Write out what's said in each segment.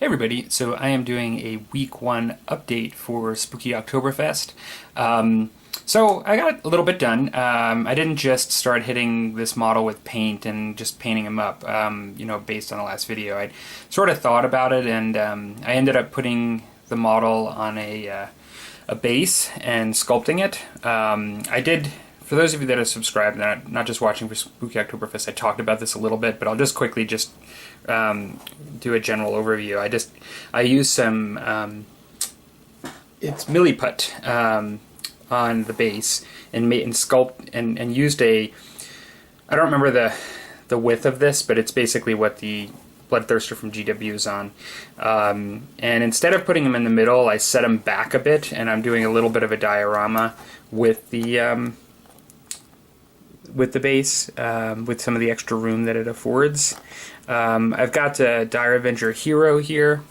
everybody, so I am doing a week 1 update for Spookeytoberfest. So I got a little bit done. I didn't just start hitting this model with paint and just painting him up, based on the last video. I sort of thought about it, and I ended up putting the model on a base and sculpting it. I did, for those of you that are subscribed, not just watching for Spookeytoberfest, I talked about this a little bit, but I'll just quickly do a general overview. I used some it's milliput on the base and sculpt and used I don't remember the width of this, but it's basically what the Bloodthirster from GW is on. And instead of putting them in the middle, I set them back a bit, and I'm doing a little bit of a diorama with the base, with some of the extra room that it affords. I've got a Dire Avenger hero here,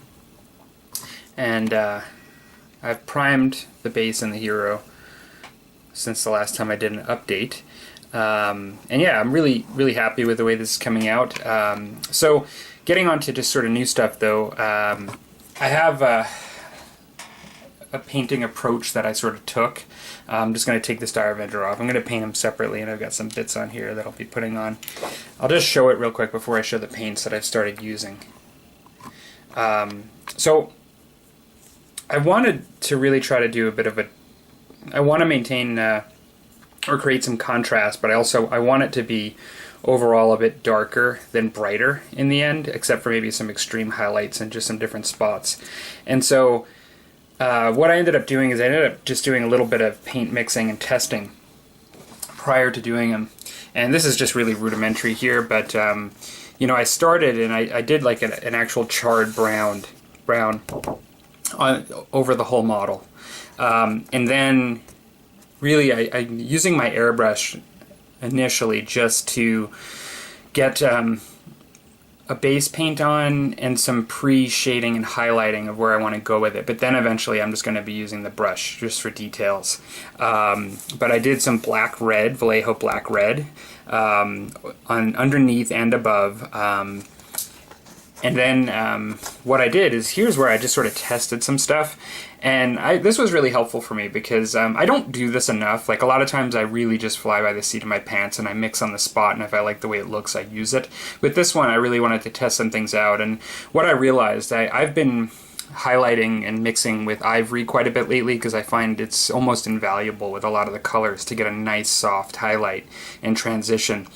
and I've primed the base and the hero since the last time I did an update. And yeah, I'm really happy with the way this is coming out. So getting on to just sort of new stuff though, I have a painting approach that I sort of took. I'm just going to take this Dire Avenger off. I'm going to paint him separately, and I've got some bits on here that I'll be putting on. I'll just show it real quick before I show the paints that I've started using. So I wanted to really try to do a bit of I want to maintain or create some contrast, but I want it to be overall a bit darker than brighter in the end, except for maybe some extreme highlights and just some different spots. And so what I ended up doing is I ended up just doing a little bit of paint mixing and testing prior to doing them. And this is just really rudimentary here, but I started and I did like an actual charred brown over the whole model. And then really I'm using my airbrush initially just to get a base paint on and some pre-shading and highlighting of where I want to go with it. But then eventually I'm just going to be using the brush just for details. But I did some black red, Vallejo black red, on underneath and above. And then what I did is, here's where I just sort of tested some stuff. And this was really helpful for me because I don't do this enough. Like a lot of times I really just fly by the seat of my pants and I mix on the spot, and if I like the way it looks, I use it. With this one, I really wanted to test some things out. And what I realized, I've been highlighting and mixing with ivory quite a bit lately because I find it's almost invaluable with a lot of the colors to get a nice soft highlight and transition.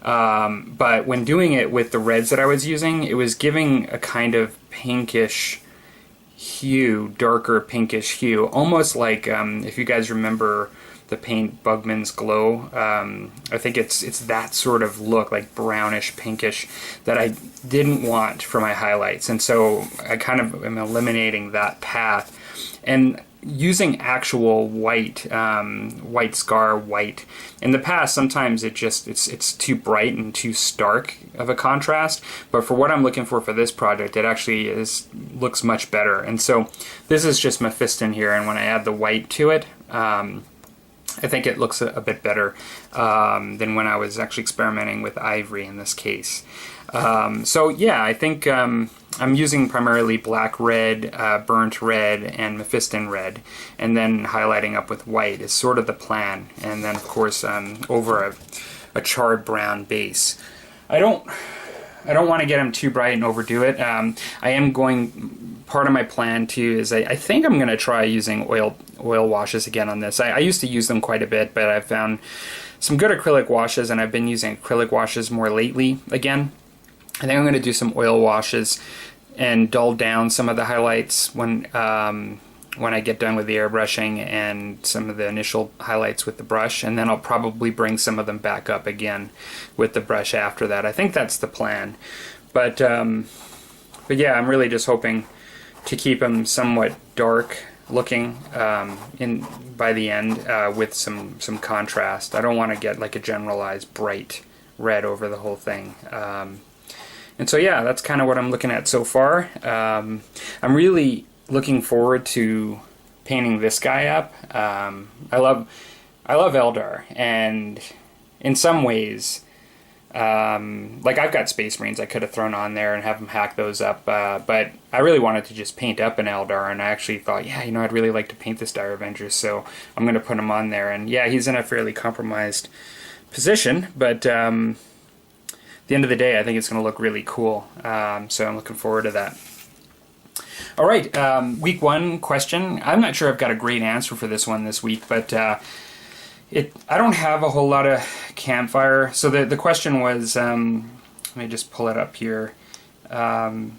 But when doing it with the reds that I was using, it was giving a kind of pinkish hue, darker pinkish hue, almost like if you guys remember the paint Bugman's Glow, I think it's that sort of look, like brownish pinkish, that I didn't want for my highlights. And so I kind of am eliminating that path and using actual white, white scar white. In the past, sometimes it's too bright and too stark of a contrast, but for what I'm looking for this project, it actually looks much better. And so this is just Mephiston here, and when I add the white to it, I think it looks a bit better than when I was actually experimenting with ivory in this case. So yeah, I think I'm using primarily black red, burnt red, and Mephiston red, and then highlighting up with white is sort of the plan. And then of course over a charred brown base. I don't want to get them too bright and overdo it. Part of my plan too is I think I'm going to try using oil washes again on this. I used to use them quite a bit, but I've found some good acrylic washes, and I've been using acrylic washes more lately again. I think I'm going to do some oil washes and dull down some of the highlights when I get done with the airbrushing and some of the initial highlights with the brush, and then I'll probably bring some of them back up again with the brush after that. I think that's the plan. But yeah, I'm really just hoping to keep them somewhat dark looking by the end with some contrast. I don't want to get like a generalized bright red over the whole thing. And so yeah, that's kind of what I'm looking at so far. I'm really looking forward to painting this guy up. I love Eldar, and in some ways Like I've got Space Marines I could have thrown on there and have them hack those up, but I really wanted to just paint up an Eldar, and I actually thought, yeah, you know, I'd really like to paint this Dire Avenger, so I'm going to put him on there. And yeah, he's in a fairly compromised position, but at the end of the day, I think it's going to look really cool, so I'm looking forward to that. All right, week 1 question. I'm not sure I've got a great answer for this one this week, but I don't have a whole lot of campfire. So the question was, let me just pull it up here. Well,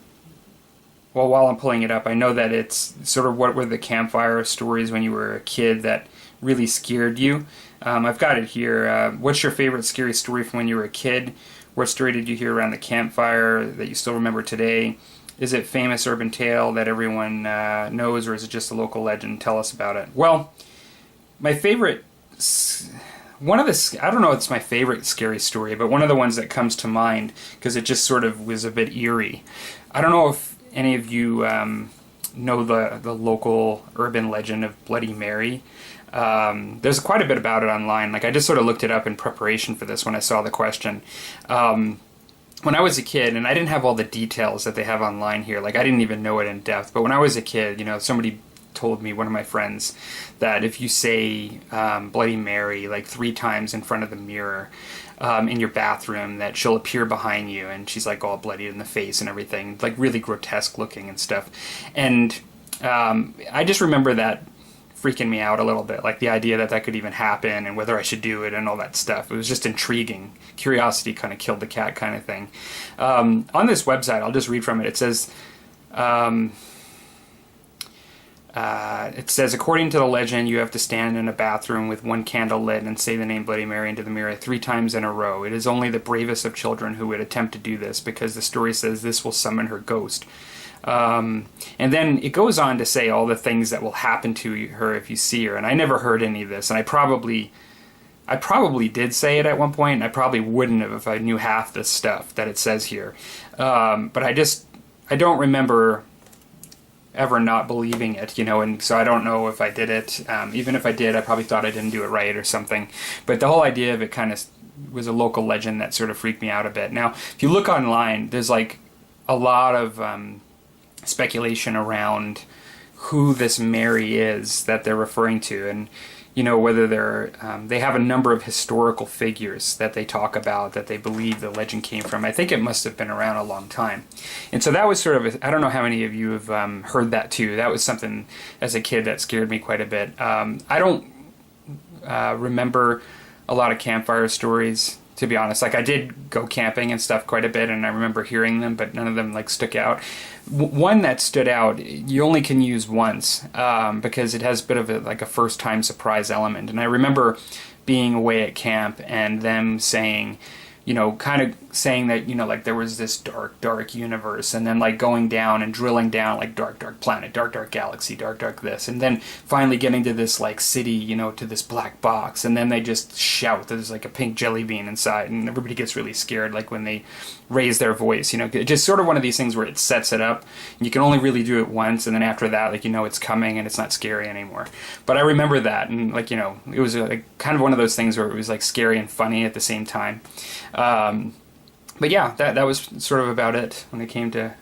while I'm pulling it up, I know that it's sort of what were the campfire stories when you were a kid that really scared you. I've got it here. What's your favorite scary story from when you were a kid? What story did you hear around the campfire that you still remember today? Is it famous urban tale that everyone knows, or is it just a local legend? Tell us about it. Well, my favorite, one of the, I don't know if it's my favorite scary story, but one of the ones that comes to mind, because it just sort of was a bit eerie. I don't know if any of you know the local urban legend of Bloody Mary. There's quite a bit about it online. Like I just sort of looked it up in preparation for this when I saw the question. When I was a kid, and I didn't have all the details that they have online here, like I didn't even know it in depth, but when I was a kid, you know, somebody told me, one of my friends, that if you say Bloody Mary like 3 times in front of the mirror in your bathroom, that she'll appear behind you, and she's like all bloodied in the face and everything, like really grotesque looking and stuff. And I just remember that freaking me out a little bit, like the idea that that could even happen and whether I should do it and all that stuff. It was just intriguing. Curiosity kind of killed the cat kind of thing. On this website, I'll just read from it. It says, according to the legend, you have to stand in a bathroom with 1 candle lit and say the name Bloody Mary into the mirror 3 times in a row. It is only the bravest of children who would attempt to do this, because the story says this will summon her ghost. And then it goes on to say all the things that will happen to her if you see her. And I never heard any of this, and I probably did say it at one point, and I probably wouldn't have if I knew half the stuff that it says here. But I don't remember ever not believing it, you know, and so I don't know if I did it. Even if I did, I probably thought I didn't do it right or something. But the whole idea of it kind of was a local legend that sort of freaked me out a bit. Now, if you look online, there's like a lot of speculation around who this Mary is that they're referring to, and you know, whether they have a number of historical figures that they talk about that they believe the legend came from. I think it must have been around a long time. And so that was sort of, I don't know how many of you have heard that too. That was something as a kid that scared me quite a bit. I don't remember a lot of campfire stories, to be honest. Like I did go camping and stuff quite a bit, and I remember hearing them, but none of them like stuck out. One that stood out, you only can use once, because it has a bit of a first-time surprise element. And I remember being away at camp and them saying, you know, kind of saying that, you know, like there was this dark universe, and then like going down and drilling down like dark planet, dark galaxy, dark this, and then finally getting to this like city, you know, to this black box, and then they just shout there's like a pink jelly bean inside, and everybody gets really scared like when they raise their voice, you know. It's just sort of one of these things where it sets it up, and you can only really do it once, and then after that, like, you know, it's coming and it's not scary anymore. But I remember that, and like, you know, it was like kind of one of those things where it was like scary and funny at the same time. But yeah, that was sort of about it when it came to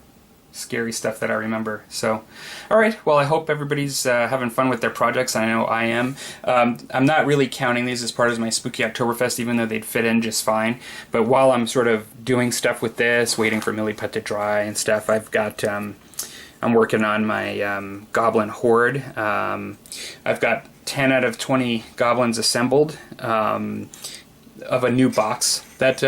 scary stuff that I remember. So, all right, well, I hope everybody's having fun with their projects. I know I am. I'm not really counting these as part of my Spooky Oktoberfest, even though they'd fit in just fine. But while I'm sort of doing stuff with this, waiting for Milliput to dry and stuff, I've got, I'm working on my Goblin Horde. I've got 10 out of 20 goblins assembled of a new box that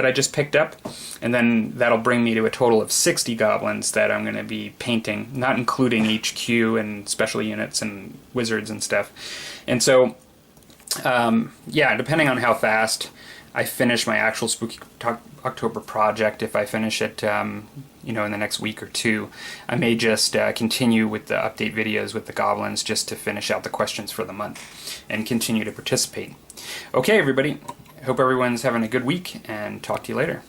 I just picked up, and then that'll bring me to a total of 60 goblins that I'm going to be painting, not including HQ and special units and wizards and stuff. And so, yeah, depending on how fast I finish my actual Spooky October project, if I finish it, you know, in the next week or two, I may just continue with the update videos with the goblins just to finish out the questions for the month and continue to participate. Okay, everybody. I hope everyone's having a good week, and talk to you later.